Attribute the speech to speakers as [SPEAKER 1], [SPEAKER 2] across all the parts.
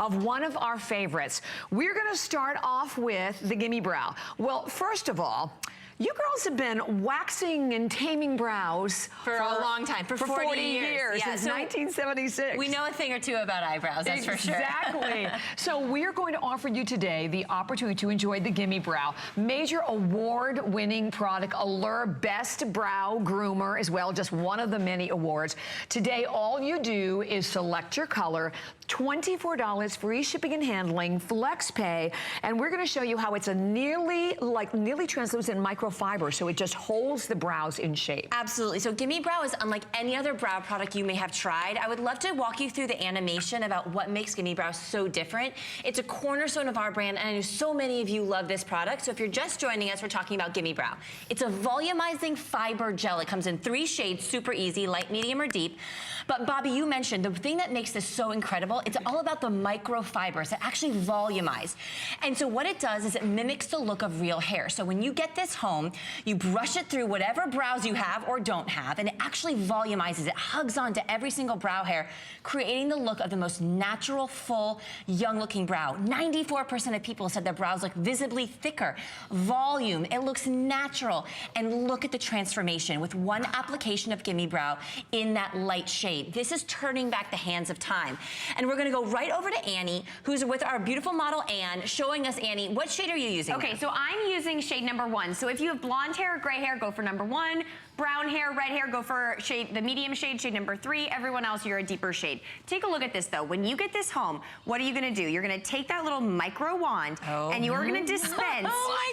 [SPEAKER 1] of one of our favorites. We're gonna start off with the Gimme Brow. Well, first of all, you girls have been waxing and taming brows
[SPEAKER 2] for a long time, for 40 years.
[SPEAKER 1] Yeah, since 1976.
[SPEAKER 2] We know a thing or two about eyebrows, that's for sure.
[SPEAKER 1] Exactly. So we're going to offer you today the opportunity to enjoy the Gimme Brow. Major award-winning product, Allure Best Brow Groomer as well, just one of the many awards. Today, all you do is select your color, $24, free shipping and handling, flex pay, and we're gonna show you how it's a nearly translucent microfiber, so it just holds the brows in shape.
[SPEAKER 2] Absolutely. So Gimme Brow is unlike any other brow product you may have tried. I would love to walk you through the animation about what makes Gimme Brow so different. It's a cornerstone of our brand, and I know so many of you love this product. So if you're just joining us, we're talking about Gimme Brow. It's a volumizing fiber gel. It comes in 3 shades, super easy, light, medium, or deep. But Bobby, you mentioned the thing that makes this so incredible, it's all about the microfibers that actually volumize. And so what it does is it mimics the look of real hair. So when you get this home, you brush it through whatever brows you have or don't have, and it actually volumizes. It hugs onto every single brow hair, creating the look of the most natural, full, young-looking brow. 94% of people said their brows look visibly thicker. Volume, it looks natural. And look at the transformation with one application of Gimme Brow in that light shade. This is turning back the hands of time. And we're gonna go right over to Annie, who's with our beautiful model Anne, showing us, Annie, what shade are you using?
[SPEAKER 3] Okay, so I'm using shade number 1. So if you have blonde hair or gray hair, go for number 1. Brown hair, red hair, go for the medium shade number 3. Everyone else, you're a deeper shade. Take a look at this though. When you get this home, what are you gonna do? You're gonna take that little micro wand and you're gonna dispense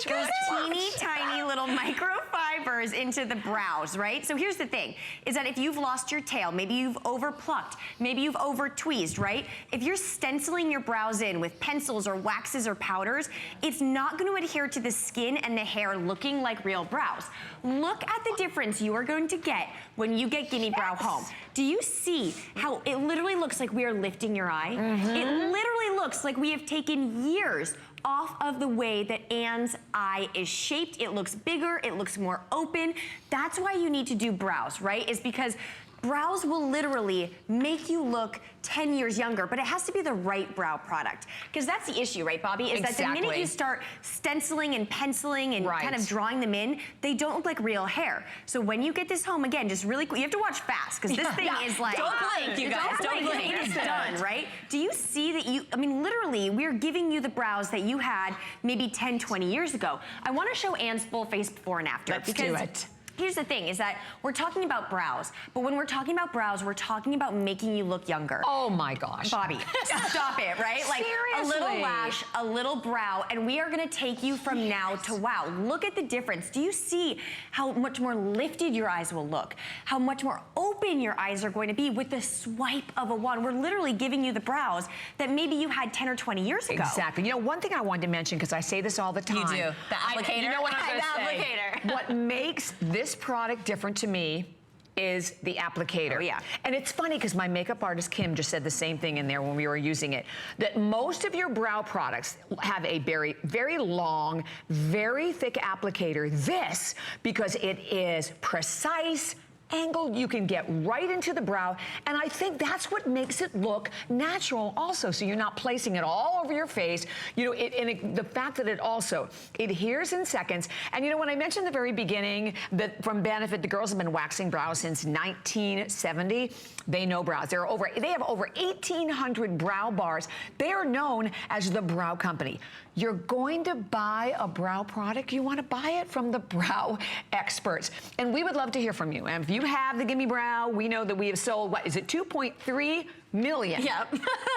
[SPEAKER 3] those teeny tiny little microfibers into the brows, right? So here's the thing, is that if you've lost your tail, maybe you've over plucked, maybe you've over tweezed, right? If you're stenciling your brows in with pencils or waxes or powders, it's not gonna adhere to the skin and the hair looking like real brows. Look at the difference you are going to get when you get Gimme Brow home. Do you see how it literally looks like we are lifting your eye? It literally looks like we have taken years off of the way that Anne's eye is shaped. It looks bigger, it looks more open. That's why you need to do brows, right? Is because brows will literally make you look 10 years younger, but it has to be the right brow product. Because that's the issue, right, Bobby? Is that the minute you start stenciling and penciling and kind of drawing them in, they don't look like real hair. So when you get this home, again, just really quick, you have to watch fast, because this thing is like...
[SPEAKER 2] Don't blink, you guys, don't blink.
[SPEAKER 3] It is done, right? Do you see that you, I mean, literally, we're giving you the brows that you had maybe 10, 20 years ago. I want to show Anne's full face before and after.
[SPEAKER 1] Let's do it.
[SPEAKER 3] Here's the thing, is that we're talking about brows, but when we're talking about brows, we're talking about making you look younger.
[SPEAKER 1] Oh my gosh.
[SPEAKER 3] Bobby, stop it, right? Like
[SPEAKER 1] Seriously?
[SPEAKER 3] a little lash, a little brow, and we are gonna take you from now to wow. Look at the difference. Do you see how much more lifted your eyes will look? How much more open your eyes are going to be with the swipe of a wand? We're literally giving you the brows that maybe you had 10 or 20 years ago.
[SPEAKER 1] Exactly. You know, one thing I wanted to mention, because I say this all the time.
[SPEAKER 2] You do. The applicator.
[SPEAKER 1] You know what I'm gonna say?
[SPEAKER 2] Applicator.
[SPEAKER 1] What makes this product different to me is the applicator.
[SPEAKER 3] Oh, yeah.
[SPEAKER 1] And it's funny because my makeup artist Kim just said the same thing in there when we were using it, that most of your brow products have a very, very long, very thick applicator. This, because it is precise, angle, you can get right into the brow, and I think that's what makes it look natural also, so you're not placing it all over your face. You know, the fact that it also adheres in seconds, and you know, when I mentioned at the very beginning that from Benefit, the girls have been waxing brows since 1970, they know brows. They have over 1,800 brow bars. They are known as the Brow Company. You're going to buy a brow product, you want to buy it from the brow experts. And we would love to hear from you. And if you have the Gimme Brow, we know that we have sold, what is it, 2.3 million.
[SPEAKER 2] Yep.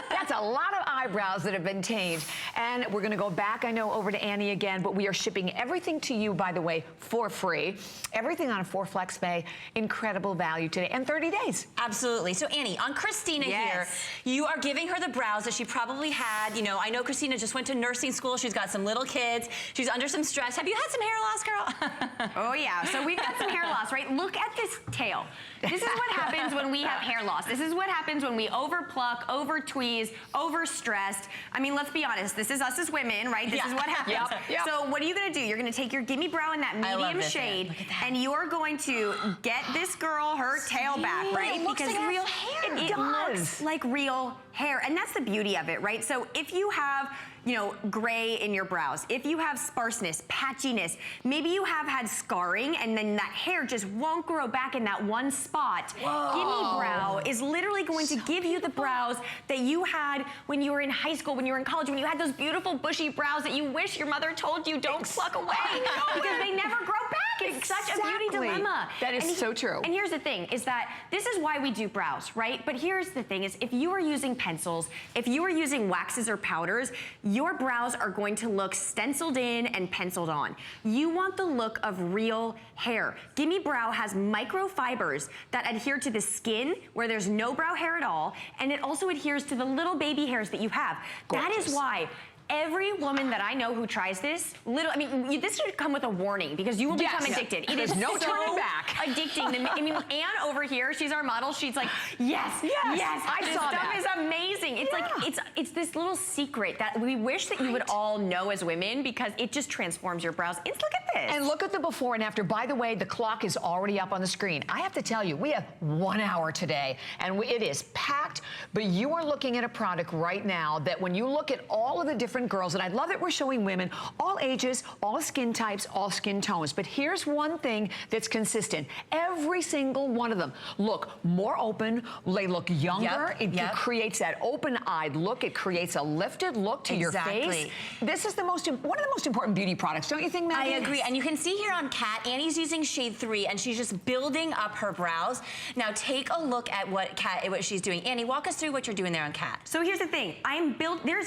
[SPEAKER 1] That's a lot of eyebrows that have been tamed. And we're gonna go back, I know, over to Annie again, but we are shipping everything to you, by the way, for free. Everything on a 4 flex pay, incredible value today, and 30 days.
[SPEAKER 2] Absolutely. So Annie, on Christina here, you are giving her the brows that she probably had. You know, I know Christina just went to nursing school. She's got some little kids. She's under some stress. Have you had some hair loss, girl?
[SPEAKER 3] Oh yeah, so we've got some hair loss, right? Look at this tail. This is what happens when we have hair loss. This is what happens when we over pluck, over tweeze, over stressed. I mean, let's be honest, this is us as women, right? This is what happens.
[SPEAKER 1] Yep.
[SPEAKER 3] So what are you gonna do? You're gonna take your Gimme Brow in that medium shade, and you're going to get this girl her tail back, right?
[SPEAKER 2] It looks like real hair.
[SPEAKER 3] It looks like real hair, and that's the beauty of it, right? So if you have, you know, gray in your brows, if you have sparseness, patchiness, maybe you have had scarring and then that hair just won't grow back in that one spot.
[SPEAKER 1] Whoa.
[SPEAKER 3] Gimme Brow is literally going to give you the brows that you had when you were in high school, when you were in college, when you had those beautiful bushy brows that you wish your mother told you don't pluck away because they never grow back. It's such a beauty dilemma.
[SPEAKER 1] That is so true.
[SPEAKER 3] And here's the thing, is that this is why we do brows, right? But here's the thing is if you are using pencils, if you are using waxes or powders, your brows are going to look stenciled in and penciled on. You want the look of real hair. Gimme Brow has microfibers that adhere to the skin where there's no brow hair at all, and it also adheres to the little baby hairs that you have.
[SPEAKER 1] Gorgeous.
[SPEAKER 3] That is why every woman that I know who tries this, this should come with a warning because you will become addicted. It is
[SPEAKER 1] no
[SPEAKER 3] so
[SPEAKER 1] turning back.
[SPEAKER 3] addicting. I mean, Anne over here, she's our model. She's like, yes,
[SPEAKER 1] I
[SPEAKER 3] this
[SPEAKER 1] saw
[SPEAKER 3] stuff
[SPEAKER 1] that.
[SPEAKER 3] is amazing. It's like it's this little secret that we wish that you would all know as women because it just transforms your brows. Look at this.
[SPEAKER 1] And look at the before and after. By the way, the clock is already up on the screen. I have to tell you, we have 1 hour today, and it is packed, but you are looking at a product right now that when you look at all of the different girls, and I love that we're showing women, all ages, all skin types, all skin tones, but here's one thing that's consistent. Every single one of them look more open, they look younger, it creates that open-eyed look, it creates a lifted look to your face. This is one of the most important beauty products, don't you think, Maggie?
[SPEAKER 2] I agree, and you can see here on Kat, Annie's using shade 3, and she's just building up her brows. Now take a look at what she's doing. Annie, walk us through what you're doing there on Kat.
[SPEAKER 3] So here's the thing,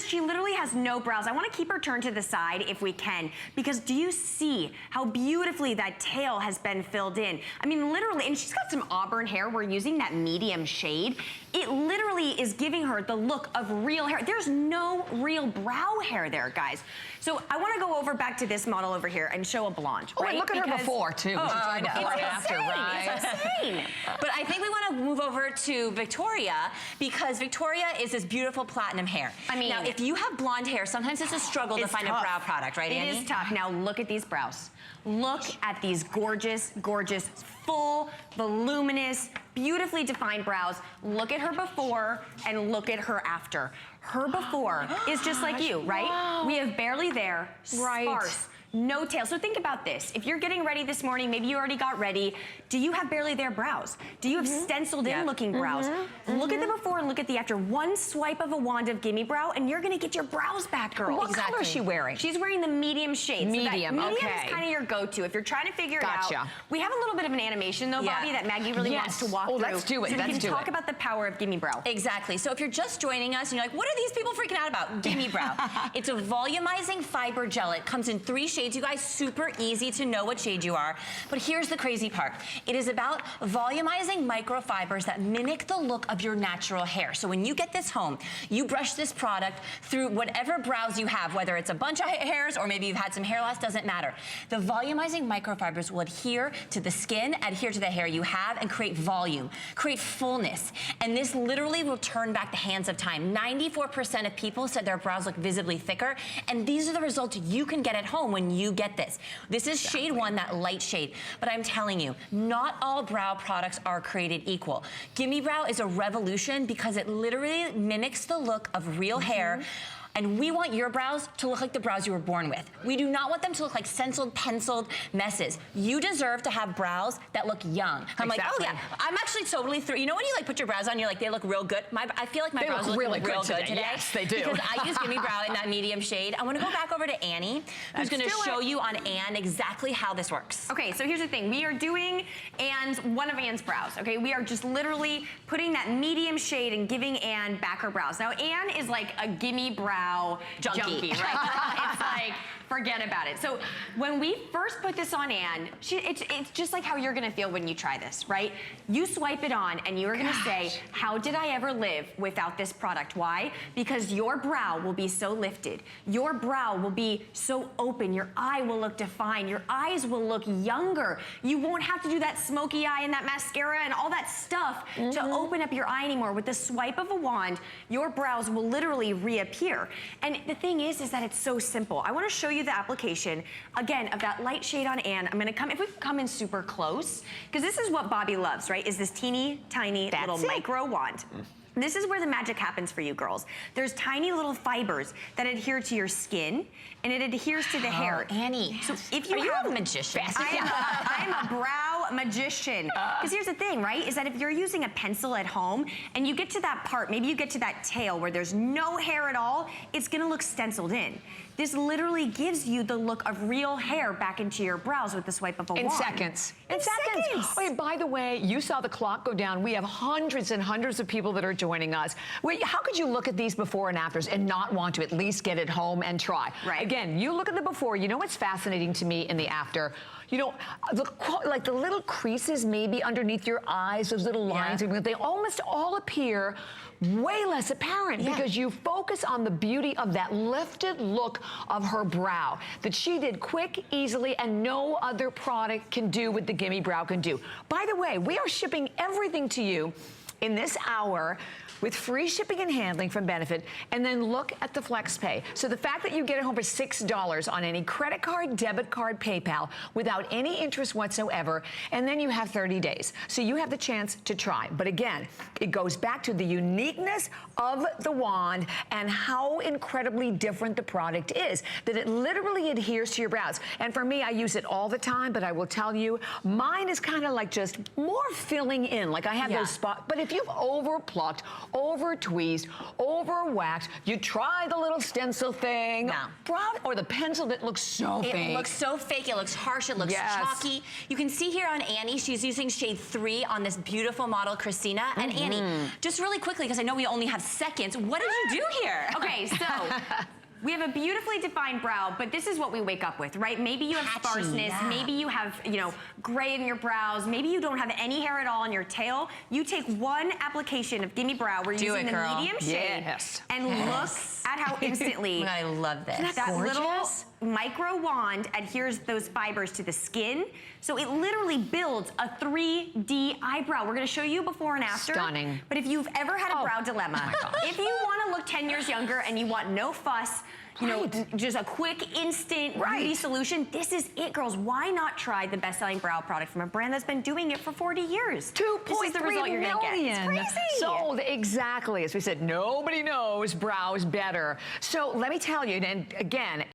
[SPEAKER 3] she literally has no brows. I want to keep her turned to the side if we can, because do you see how beautifully that tail has been filled in? I mean, literally, and she's got some auburn hair. We're using that medium shade. It literally is giving her the look of real hair. There's no real brow hair there, guys. So I want to go over back to this model over here and show a blonde,
[SPEAKER 1] Oh,
[SPEAKER 3] right?
[SPEAKER 1] and look at her before, too.
[SPEAKER 2] I know.
[SPEAKER 1] Before and after, right?
[SPEAKER 3] It's insane.
[SPEAKER 2] But I think we want to move over to Victoria because Victoria is this beautiful platinum hair.
[SPEAKER 3] I mean,
[SPEAKER 2] now if you have blonde hair, sometimes it's a struggle to find a brow product, right, Annie?
[SPEAKER 3] It is tough. Now look at these brows. Look at these gorgeous, gorgeous, full, voluminous, beautifully defined brows. Look at her before and look at her after. Her before is just like you, right?
[SPEAKER 1] Wow.
[SPEAKER 3] We have barely there, sparse, no tail. So think about this. If you're getting ready this morning, maybe you already got ready, do you have barely there brows? Do you have stenciled in looking brows? Look at the before and look at the after. One swipe of a wand of Gimme Brow and you're gonna get your brows back, girl.
[SPEAKER 1] What color is she wearing?
[SPEAKER 3] She's wearing the medium shade.
[SPEAKER 1] Medium,
[SPEAKER 3] so that medium
[SPEAKER 1] okay.
[SPEAKER 3] is kind of your go-to. If you're trying to figure it
[SPEAKER 1] Gotcha.
[SPEAKER 3] out. We have a little bit of an animation though, Bobby, that Maggie really wants to walk through.
[SPEAKER 1] Let's do it.
[SPEAKER 3] So we
[SPEAKER 1] Let's
[SPEAKER 3] can
[SPEAKER 1] do
[SPEAKER 3] talk
[SPEAKER 1] it.
[SPEAKER 3] about the power of Gimme Brow.
[SPEAKER 2] Exactly. So if you're just joining us and you're like, what are these people freaking out about? Gimme Brow. It's a volumizing fiber gel. It comes in 3 shades. You guys, super easy to know what shade you are. But here's the crazy part. It is about volumizing microfibers that mimic the look of your natural hair. So when you get this home, you brush this product through whatever brows you have, whether it's a bunch of hairs or maybe you've had some hair loss, doesn't matter. The volumizing microfibers will adhere to the skin, adhere to the hair you have, and create volume, create fullness. And this literally will turn back the hands of time. 94% of people said their brows look visibly thicker, and these are the results you can get at home when you get this. This is shade 1, that light shade. But I'm telling you, not all brow products are created equal. Gimme Brow is a revolution because it literally mimics the look of real hair. And we want your brows to look like the brows you were born with. We do not want them to look like stenciled, penciled messes. You deserve to have brows that look young. I'm like, oh yeah, I'm actually totally through. You know when you like put your brows on, you're like, they look real good? I feel like my brows look really good today.
[SPEAKER 1] Yes, they do.
[SPEAKER 2] Because I use Gimme Brow in that medium shade. I wanna go back over to Annie, who's gonna show you on Anne exactly how this works.
[SPEAKER 3] Okay, so here's the thing. We are doing one of Anne's brows, okay? We are just literally putting that medium shade and giving Anne back her brows. Now, Anne is like a Gimme Brow junkie, right? It's like, forget about it. So when we first put this on Anne, it's just like how you're gonna feel when you try this, right? You swipe it on and you're gonna say, how did I ever live without this product? Why? Because your brow will be so lifted. Your brow will be so open. Your eye will look defined. Your eyes will look younger. You won't have to do that smoky eye and that mascara and all that stuff to open up your eye anymore. With the swipe of a wand, your brows will literally reappear. And the thing is that it's so simple. I wanna show you the application, again, of that light shade on Anne. I'm gonna if we come in super close, because this is what Bobby loves, right? Is this teeny tiny little micro wand. This is where the magic happens for you girls. There's tiny little fibers that adhere to your skin, and it adheres to the hair.
[SPEAKER 2] Annie,
[SPEAKER 3] so if you
[SPEAKER 2] are
[SPEAKER 3] have
[SPEAKER 2] you a magician?
[SPEAKER 3] I am a brow magician. Because here's the thing, right? Is that if you're using a pencil at home and you get to that part, maybe you get to that tail where there's no hair at all, it's gonna look stenciled in. This literally gives you the look of real hair back into your brows with the swipe of a wand.
[SPEAKER 1] In seconds. In seconds. Oh, and by the way, you saw the clock go down. We have hundreds and hundreds of people that are joining us. Wait, how could you look at these before and afters and not want to at least get it home and try?
[SPEAKER 3] Right.
[SPEAKER 1] Again, you look at the before. You know what's fascinating to me in the after? You know, like the little creases maybe underneath your eyes, those little lines, they almost all appear way less apparent because you focus on the beauty of that lifted look of her brow that she did quick, easily, and no other product can do what the Gimme Brow can do. By the way, we are shipping everything to you in this hour with free shipping and handling from Benefit, and then look at the flex pay. So the fact that you get it home for $6 on any credit card, debit card, PayPal, without any interest whatsoever, and then you have 30 days. So you have the chance to try. But again, it goes back to the uniqueness of the wand and how incredibly different the product is, that it literally adheres to your brows. And for me, I use it all the time, but I will tell you, mine is kind of like just more filling in. Like I have those spots, but if you've over-plucked, over-tweezed, over-waxed, you try the little stencil thing, or the pencil that looks so fake.
[SPEAKER 2] It looks so fake, it looks harsh, it looks chalky. You can see here on Annie, she's using shade 3 on this beautiful model, Christina. And Annie, just really quickly, because I know we only have seconds, what did you do here?
[SPEAKER 3] Okay, so we have a beautifully defined brow, but this is what we wake up with, right? Maybe you have sparseness, maybe you have, you know, gray in your brows, maybe you don't have any hair at all on your tail. You take one application of Gimme Brow, we're using the medium shade, and look at how instantly
[SPEAKER 2] I love this.
[SPEAKER 3] that little micro wand adheres those fibers to the skin. So it literally builds a 3D eyebrow. We're gonna show you before and after.
[SPEAKER 1] Stunning.
[SPEAKER 3] But if you've ever had a brow dilemma, if you wanna look 10 years younger and you want no fuss, you know, just a quick, instant beauty solution, this is it, girls. Why not try the best-selling brow product from a brand that's been doing it for 40 years?
[SPEAKER 1] 2.3 million
[SPEAKER 3] It's crazy.
[SPEAKER 1] sold. Exactly. As we said, nobody knows brows better. So let me tell you, and again,